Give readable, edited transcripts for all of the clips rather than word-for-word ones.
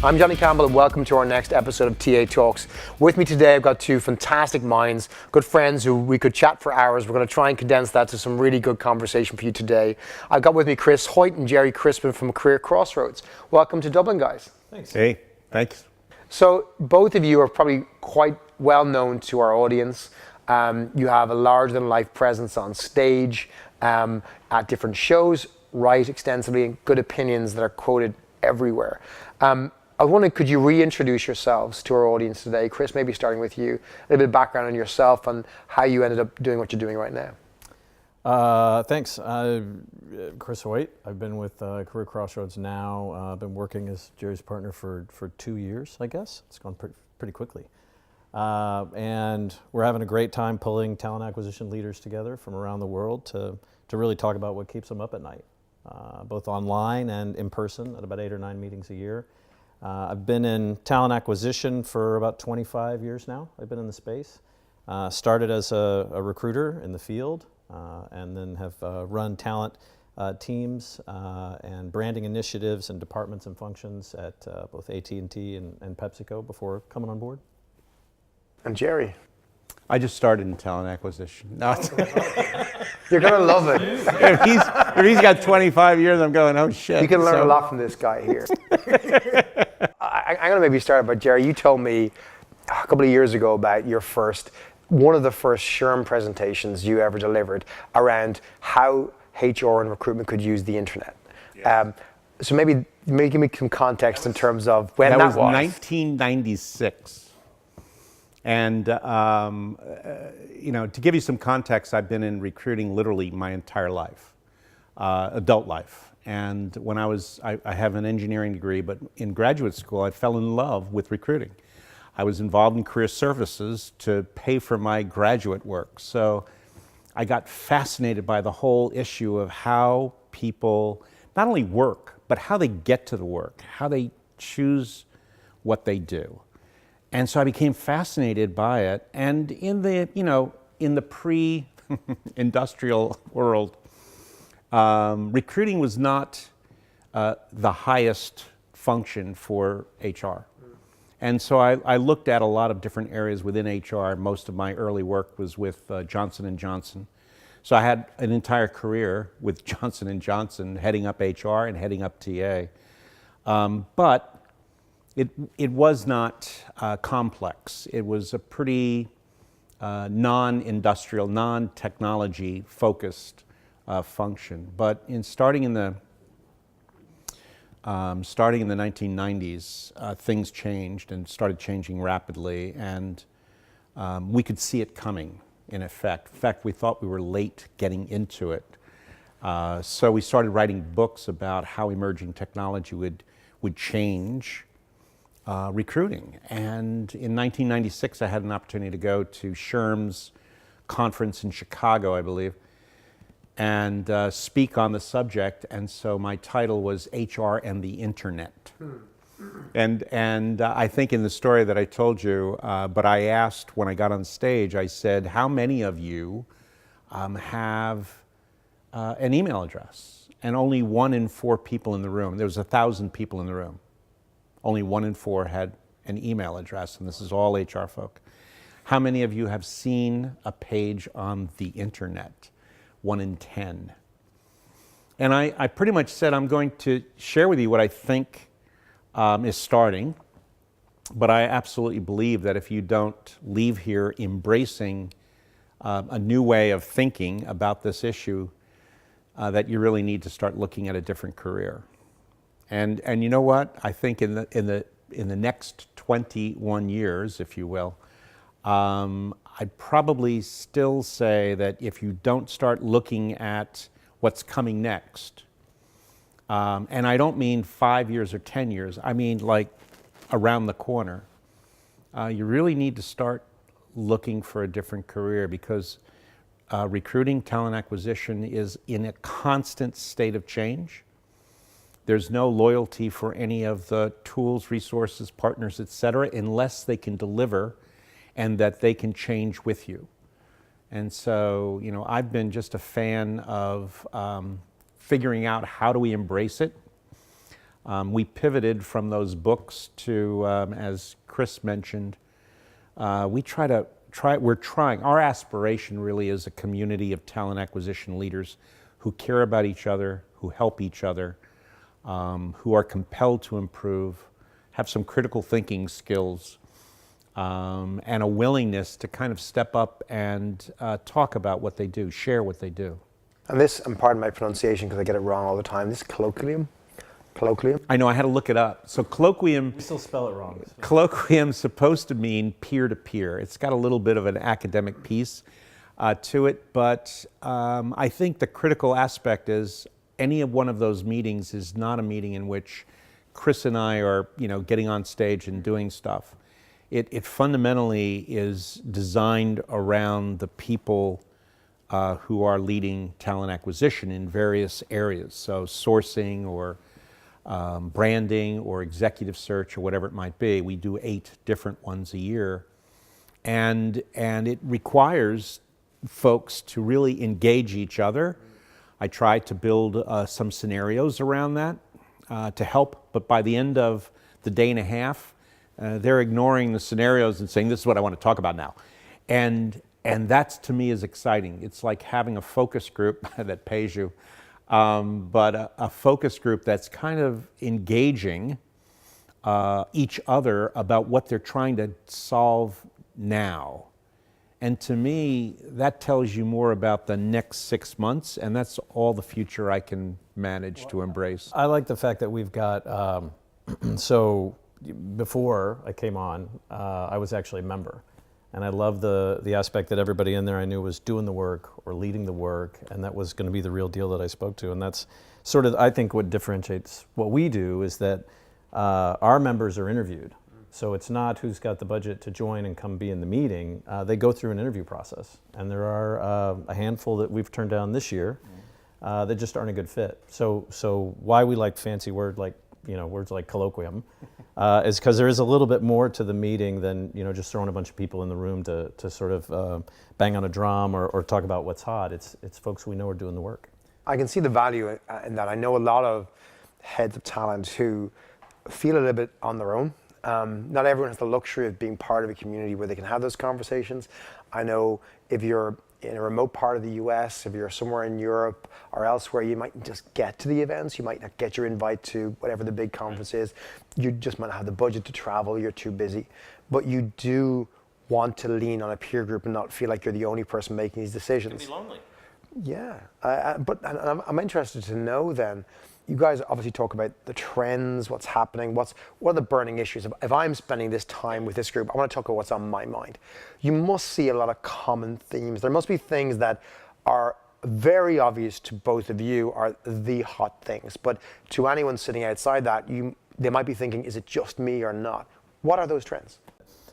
I'm Johnny Campbell and welcome to our next episode of TA Talks. With me today I've got two fantastic minds, good friends who we could chat for hours. We're going to try and condense that to some really good conversation for you today. I've got with me Hoyt and Gerry Crispin from CareerXroads. Welcome to Dublin, guys. Thanks. Hey, thanks. So both of you are probably quite well known to our audience. You have a larger than life presence on stage, at different shows, write extensively, and good opinions that are quoted everywhere. I was wondering, could you reintroduce yourselves to our audience today? Chris, maybe starting with you, a little bit of background on yourself and how you ended up doing what you're doing right now. Thanks. Chris Hoyt. I've been with CareerXroads now. I've been working as Gerry's partner for 2 years, I guess. It's gone pretty quickly. And we're having a great time pulling talent acquisition leaders together from around the world to really talk about what keeps them up at night, both online and in person at about 8 or 9 meetings a year. I've been in talent acquisition for about 25 years now. I've been in the space. Started as a recruiter in the field, and then have run talent teams and branding initiatives and departments and functions at both AT&T and PepsiCo before coming on board. And Gerry? I just started in talent acquisition. No, You're going to love it. if he's got 25 years, I'm going, oh shit. You can learn a lot from this guy here. I'm going to maybe start, but Gerry, you told me a couple of years ago about one of the first SHRM presentations you ever delivered around how HR and recruitment could use the internet. Yes. So maybe give me some context in terms of when that was. That was 1996. And, to give you some context, I've been in recruiting literally my entire life, adult life. And when I have an engineering degree, but in graduate school, I fell in love with recruiting. I was involved in career services to pay for my graduate work. So I got fascinated by the whole issue of how people not only work, but how they get to the work, how they choose what they do. And so I became fascinated by it. And in the pre-industrial world, recruiting was not the highest function for HR. And so I looked at a lot of different areas within HR. Most of my early work was with Johnson & Johnson. So I had an entire career with Johnson & Johnson, heading up HR and heading up TA. But it was not complex. It was a pretty non-industrial, non-technology focused function. But starting in the 1990s, things changed and started changing rapidly, and we could see it coming. In fact, we thought we were late getting into it. So we started writing books about how emerging technology would change recruiting. And in 1996, I had an opportunity to go to SHRM's conference in Chicago, I believe, and speak on the subject. And so my title was HR and the Internet. And I think in the story that I told you, but I asked when I got on stage, I said, how many of you have an email address? And only 1 in 4 people in the room, there was 1,000 people in the room, only 1 in 4 had an email address, and this is all HR folk. How many of you have seen a page on the internet? 1 in 10. And I pretty much said, I'm going to share with you what I think is starting, but I absolutely believe that if you don't leave here embracing a new way of thinking about this issue, that you really need to start looking at a different career. And you know what? I think in the next 21 years, if you will, I'd probably still say that if you don't start looking at what's coming next, and I don't mean 5 years or 10 years, I mean like around the corner, you really need to start looking for a different career, because recruiting, talent acquisition is in a constant state of change. There's no loyalty for any of the tools, resources, partners, et cetera, unless they can deliver and that they can change with you. And so, I've been just a fan of figuring out how do we embrace it. We pivoted from those books to, as Chris mentioned, we're trying, our aspiration really is a community of talent acquisition leaders who care about each other, who help each other, who are compelled to improve, have some critical thinking skills, and a willingness to kind of step up and talk about what they do, share what they do. And this, and pardon my pronunciation because I get it wrong all the time, this colloquium? Colloquium? I know, I had to look it up. So colloquium... We still spell it wrong. Colloquium's supposed to mean peer-to-peer. It's got a little bit of an academic piece to it, but I think the critical aspect is any of one of those meetings is not a meeting in which Chris and I are, getting on stage and doing stuff. It fundamentally is designed around the people who are leading talent acquisition in various areas. So sourcing or branding or executive search or whatever it might be. We do 8 different ones a year. And it requires folks to really engage each other. I try to build some scenarios around that to help, but by the end of the day and a half, they're ignoring the scenarios and saying, this is what I want to talk about now. And that to me is exciting. It's like having a focus group that pays you, but a focus group that's kind of engaging each other about what they're trying to solve now. And to me, that tells you more about the next 6 months, and that's all the future I can manage to embrace. I like the fact that we've got, so before I came on, I was actually a member. And I love the aspect that everybody in there I knew was doing the work or leading the work, and that was going to be the real deal that I spoke to. And that's sort of, I think, what differentiates what we do is that our members are interviewed. So it's not who's got the budget to join and come be in the meeting. They go through an interview process. And there are a handful that we've turned down this year that just aren't a good fit. So why we like fancy words like colloquium is because there is a little bit more to the meeting than just throwing a bunch of people in the room to sort of bang on a drum or talk about what's hot. It's folks we know are doing the work. I can see the value in that. I know a lot of heads of talent who feel a little bit on their own. Not everyone has the luxury of being part of a community where they can have those conversations. I know if you're in a remote part of the US, if you're somewhere in Europe or elsewhere, you might just get to the events. You might not get your invite to whatever the big conference is. You just might not have the budget to travel. You're too busy. But you do want to lean on a peer group and not feel like you're the only person making these decisions. It can be lonely. Yeah, but I'm interested to know then, you guys obviously talk about the trends, what's happening, what are the burning issues. If I'm spending this time with this group, I want to talk about what's on my mind. You must see a lot of common themes. There must be things that are very obvious to both of you are the hot things, but to anyone sitting outside that, they might be thinking, is it just me or not? What are those trends?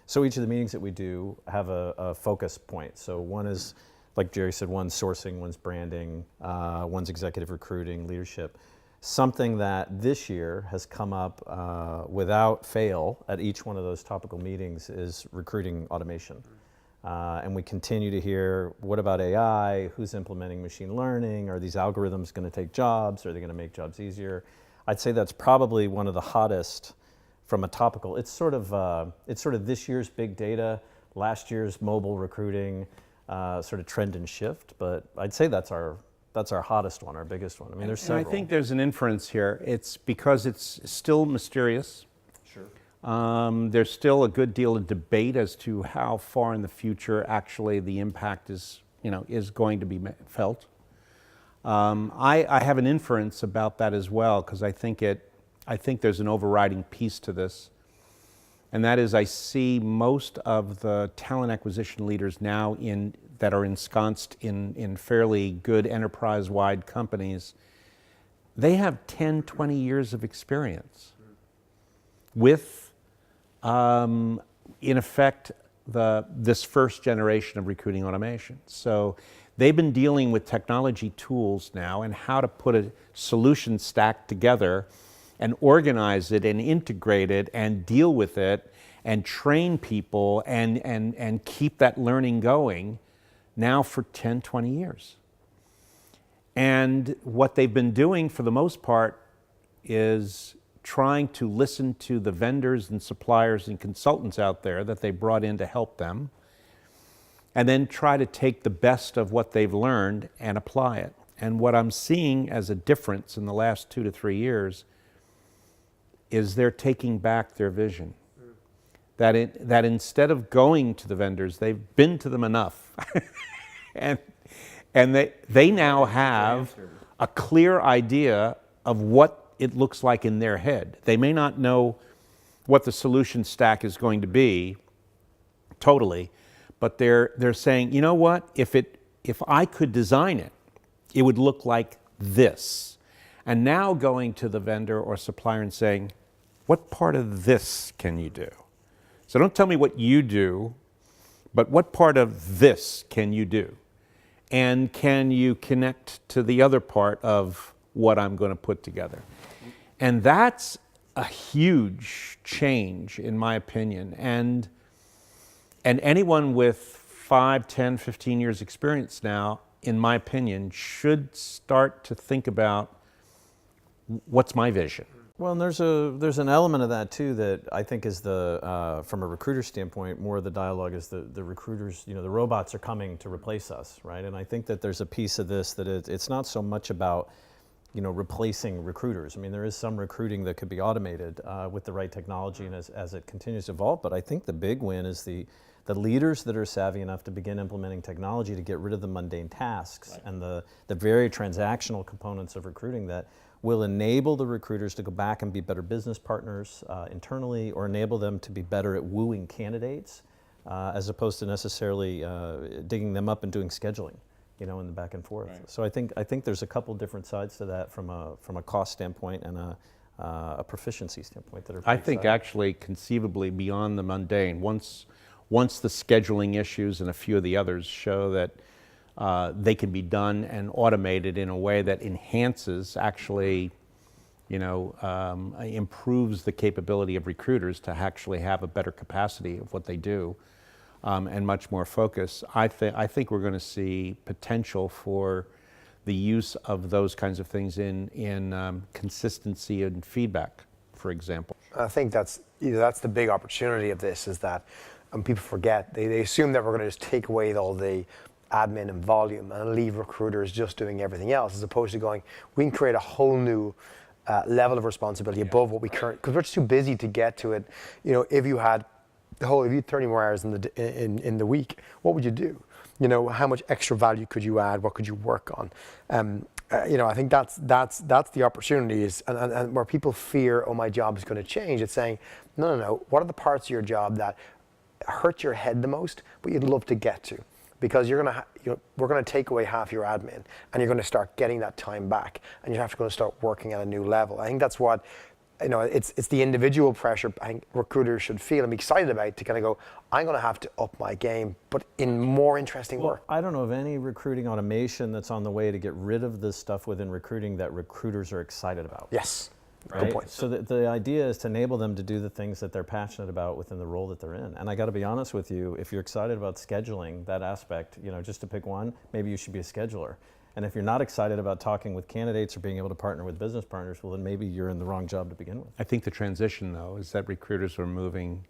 So each of the meetings that we do have a focus point. So one is, like Gerry said, one's sourcing, one's branding, one's executive recruiting, leadership. Something that this year has come up without fail at each one of those topical meetings is recruiting automation. And we continue to hear, what about AI? Who's implementing machine learning? Are these algorithms going to take jobs? Are they going to make jobs easier? I'd say that's probably one of the hottest from a topical. It's sort of this year's big data, last year's mobile recruiting, sort of trend and shift. But I'd say that's our hottest one, our biggest one. I mean, there's several. And I think there's an inference here. It's because it's still mysterious. Sure. There's still a good deal of debate as to how far in the future actually the impact is going to be felt. I have an inference about that as well, because I think there's an overriding piece to this, and that is I see most of the talent acquisition leaders now that are ensconced in fairly good enterprise-wide companies. They have 10, 20 years of experience with, in effect, this first generation of recruiting automation. So they've been dealing with technology tools now and how to put a solution stack together and organize it and integrate it and deal with it and train people and keep that learning going now for 10, 20 years. And what they've been doing for the most part is trying to listen to the vendors and suppliers and consultants out there that they brought in to help them, and then try to take the best of what they've learned and apply it. And what I'm seeing as a difference in the last 2 to 3 years is they're taking back their vision. That instead of going to the vendors, they've been to them enough. and they now have a clear idea of what it looks like in their head. They may not know what the solution stack is going to be totally, but they're saying, you know what, if I could design it, it would look like this. And now going to the vendor or supplier and saying, what part of this can you do? So don't tell me what you do, but what part of this can you do? And can you connect to the other part of what I'm going to put together? And that's a huge change, in my opinion. And anyone with 5, 10, 15 years experience now, in my opinion, should start to think about, what's my vision? Well, and there's an element of that too that I think is from a recruiter standpoint, more of the dialogue is the recruiters, the robots are coming to replace us, right? And I think that there's a piece of this that it's not so much about, replacing recruiters. I mean, there is some recruiting that could be automated with the right technology and as it continues to evolve, but I think the big win is the leaders that are savvy enough to begin implementing technology to get rid of the mundane tasks, right, and the very transactional components of recruiting that will enable the recruiters to go back and be better business partners internally, or enable them to be better at wooing candidates as opposed to necessarily digging them up and doing scheduling, in the back and forth. Right. So I think there's a couple different sides to that from a cost standpoint and a proficiency standpoint that are I think exciting. Actually conceivably beyond the mundane, once the scheduling issues and a few of the others show that they can be done and automated in a way that enhances, actually, improves the capability of recruiters to actually have a better capacity of what they do, and much more focus. I think we're going to see potential for the use of those kinds of things in consistency and feedback, for example. I think that's the big opportunity of this, is that people forget, they assume that we're going to just take away all the admin and volume and leave recruiters just doing everything else, as opposed to going, we can create a whole new level of responsibility above what we currently, because we're just too busy to get to it. If you had 30 more hours in the week, what would you do? How much extra value could you add? What could you work on? I think that's the opportunity, is and where people fear, oh, my job is going to change. It's saying, no. What are the parts of your job that hurt your head the most, but you'd love to get to? Because we're going to take away half your admin, and you're going to start getting that time back, and you're going to start working at a new level. I think that's what, it's the individual pressure I think recruiters should feel and be excited about, to kind of go, I'm going to have to up my game, but in more interesting work. I don't know of any recruiting automation that's on the way to get rid of this stuff within recruiting that recruiters are excited about. Yes. Right? Good point. So the idea is to enable them to do the things that they're passionate about within the role that they're in. And I got to be honest with you, if you're excited about scheduling, that aspect, just to pick one, maybe you should be a scheduler. And if you're not excited about talking with candidates or being able to partner with business partners, well, then maybe you're in the wrong job to begin with. I think the transition, though, is that recruiters are moving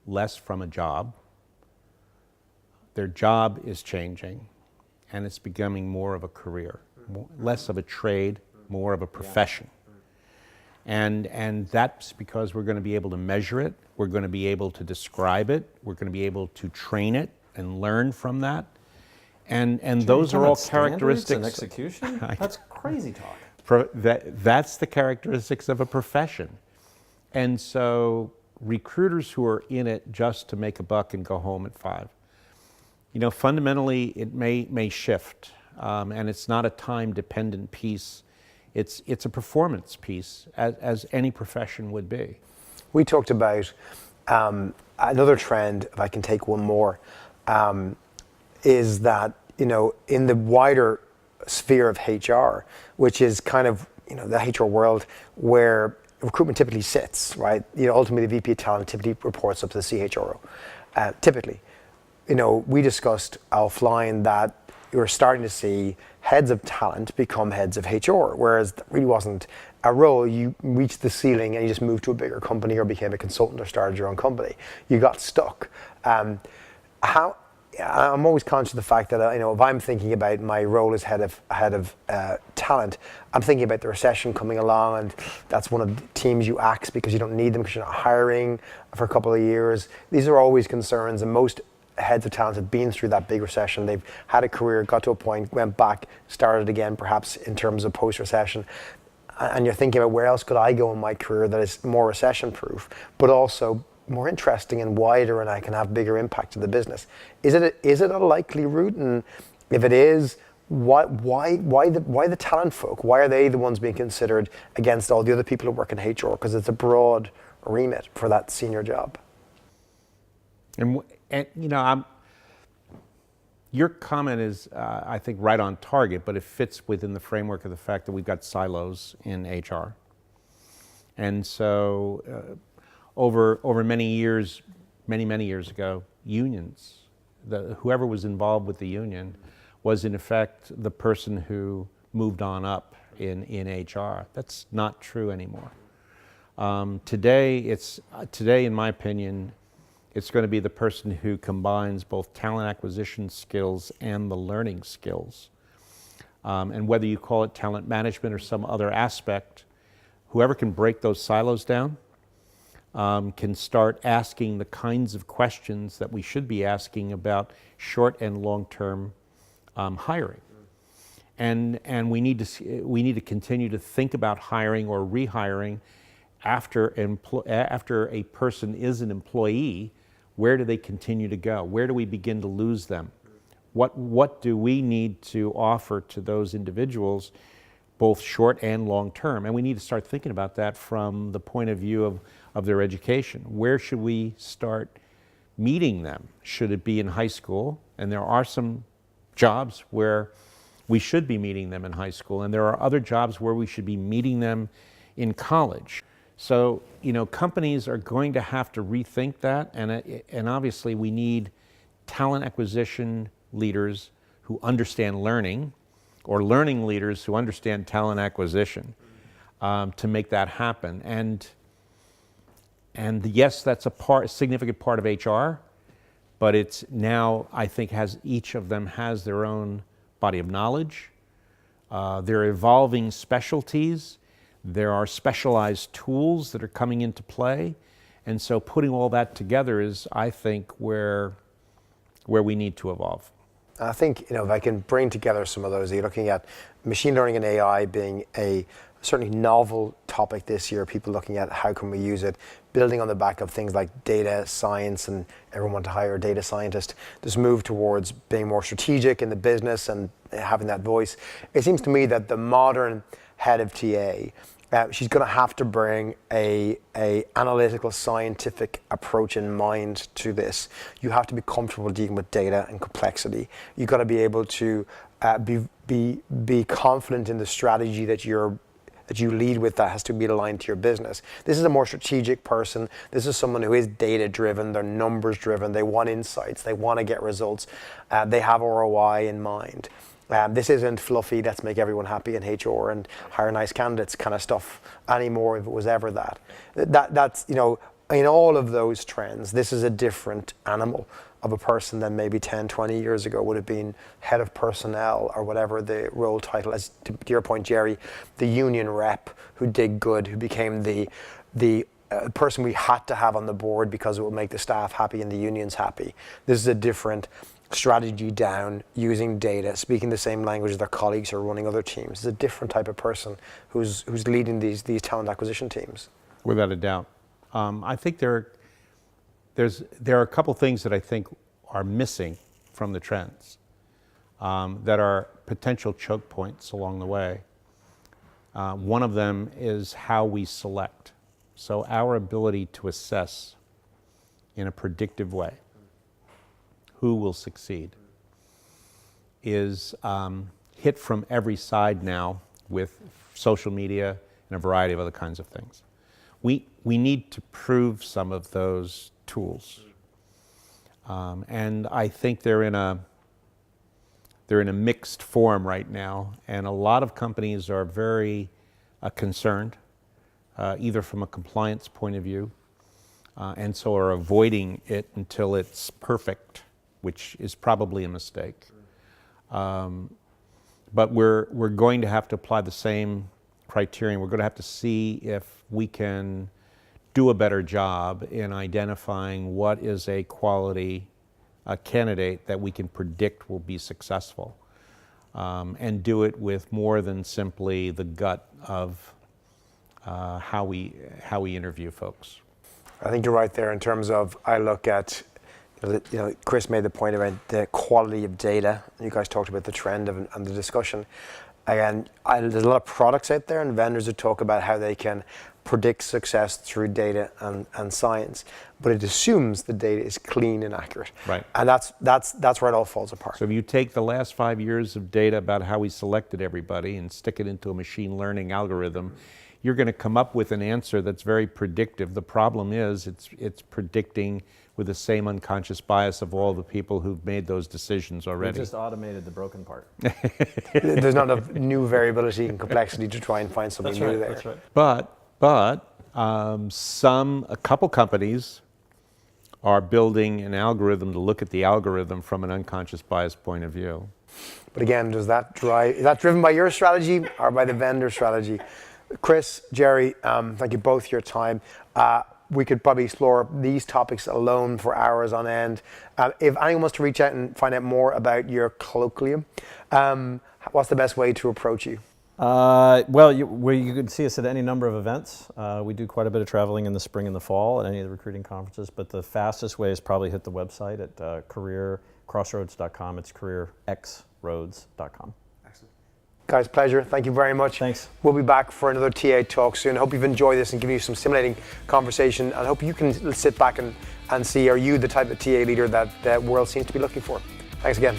less from a job. Their job is changing, and it's becoming more of a career, less of a trade, more of a profession. And that's because we're going to be able to measure it, we're going to be able to describe it, we're going to be able to train it and learn from that. And those are all characteristics. And execution? That's crazy talk. That's the characteristics of a profession. And so recruiters who are in it just to make a buck and go home at 5, fundamentally it may shift, and it's not a time-dependent piece. It's a performance piece, as any profession would be. We talked about another trend, if I can take one more, is that, in the wider sphere of HR, which is kind of, the HR world where recruitment typically sits, right? Ultimately the VP of talent typically reports up to the CHRO. Typically, we discussed offline that you were starting to see heads of talent become heads of HR, whereas that really wasn't a role. You reached the ceiling and you just moved to a bigger company or became a consultant or started your own company. You got stuck. I'm always conscious of the fact that if I'm thinking about my role as head of talent, I'm thinking about the recession coming along, and that's one of the teams you axe because you don't need them because you're not hiring for a couple of years. These are always concerns, and most heads of talent have been through that big recession. They've had a career, got to a point, went back, started again, perhaps in terms of post-recession. And you're thinking about where else could I go in my career that is more recession-proof, but also more interesting and wider, and I can have bigger impact to the business. Is it a likely route? And if it is, why the talent folk? Why are they the ones being considered against all the other people who work in HR? Because it's a broad remit for that senior job. And your comment is, I think, right on target, but it fits within the framework of the fact that we've got silos in HR. And so over many years, many years ago, unions, whoever was involved with the union was in effect the person who moved on up in HR. That's not true anymore. Today, in my opinion, it's going to be the person who combines both talent acquisition skills and the learning skills. And whether you call it talent management or some other aspect, whoever can break those silos down can start asking the kinds of questions that we should be asking about short and long-term hiring. And we need to continue to think about hiring or rehiring after a person is an employee. Where do they continue to go? Where do we begin to lose them? What do we need to offer to those individuals, both short and long term? And we need to start thinking about that from the point of view of their education. Where should we start meeting them? Should it be in high school? And there are some jobs where we should be meeting them in high school, and there are other jobs where we should be meeting them in college. So, companies are going to have to rethink that, and obviously we need talent acquisition leaders who understand learning, or learning leaders who understand talent acquisition to make that happen. And yes, that's a significant part of HR, but it's now, I think, each of them has their own body of knowledge. They're evolving specialties. There are specialized tools that are coming into play. And so putting all that together is, I think, where we need to evolve. I think, if I can bring together some of those, you're looking at machine learning and AI being a certainly novel topic this year, people looking at how can we use it, building on the back of things like data science, and everyone wants to hire a data scientist. This move towards being more strategic in the business and having that voice. It seems to me that the modern head of TA, she's going to have to bring a analytical, scientific approach in mind to this. You have to be comfortable dealing with data and complexity. You've got to be able to be confident in the strategy that you lead with that has to be aligned to your business. This is a more strategic person. This is someone who is data driven, they're numbers driven, they want insights, they want to get results, they have ROI in mind. This isn't fluffy, let's make everyone happy in HR and hire nice candidates kind of stuff anymore, if it was ever that. That's, in all of those trends, this is a different animal of a person than maybe 10, 20 years ago would have been head of personnel or whatever the role title. As to your point, Gerry, the union rep who did good, who became the person we had to have on the board because it will make the staff happy and the unions happy. This is a different strategy down, using data, speaking the same language as their colleagues who are running other teams. It's a different type of person who's leading these talent acquisition teams. Without a doubt. I think there are a couple things that I think are missing from the trends that are potential choke points along the way. One of them is how we select. So our ability to assess in a predictive way who will succeed is hit from every side now with social media and a variety of other kinds of things. We need to prove some of those tools. And I think they're in they're in a mixed form right now, and a lot of companies are very concerned, either from a compliance point of view, and so are avoiding it until it's perfect, which is probably a mistake. But we're going to have to apply the same criterion. We're going to have to see if we can do a better job in identifying what is a quality candidate that we can predict will be successful, and do it with more than simply the gut of how we interview folks. I think you're right there in terms of, I look at, Chris made the point about the quality of data. You guys talked about the trend and the discussion. Again, there's a lot of products out there and vendors that talk about how they can predict success through data and science, but it assumes the data is clean and accurate. Right. And that's where it all falls apart. So if you take the last 5 years of data about how we selected everybody and stick it into a machine learning algorithm, you're going to come up with an answer that's very predictive. The problem is it's predicting with the same unconscious bias of all the people who've made those decisions already. We just automated the broken part. There's not enough new variability and complexity to try and find something new there. That's right. But a couple companies are building an algorithm to look at the algorithm from an unconscious bias point of view. But again, is that driven by your strategy or by the vendor strategy? Chris, Gerry, thank you both for your time. We could probably explore these topics alone for hours on end. If anyone wants to reach out and find out more about your Colloquium, what's the best way to approach you? Well, you can see us at any number of events. We do quite a bit of traveling in the spring and the fall at any of the recruiting conferences, but the fastest way is probably hit the website at CareerXroads.com. It's CareerXroads.com. Excellent. Guys, pleasure. Thank you very much. Thanks. We'll be back for another TA talk soon. Hope you've enjoyed this and given you some stimulating conversation. And hope you can sit back and see, are you the type of TA leader that the world seems to be looking for? Thanks again.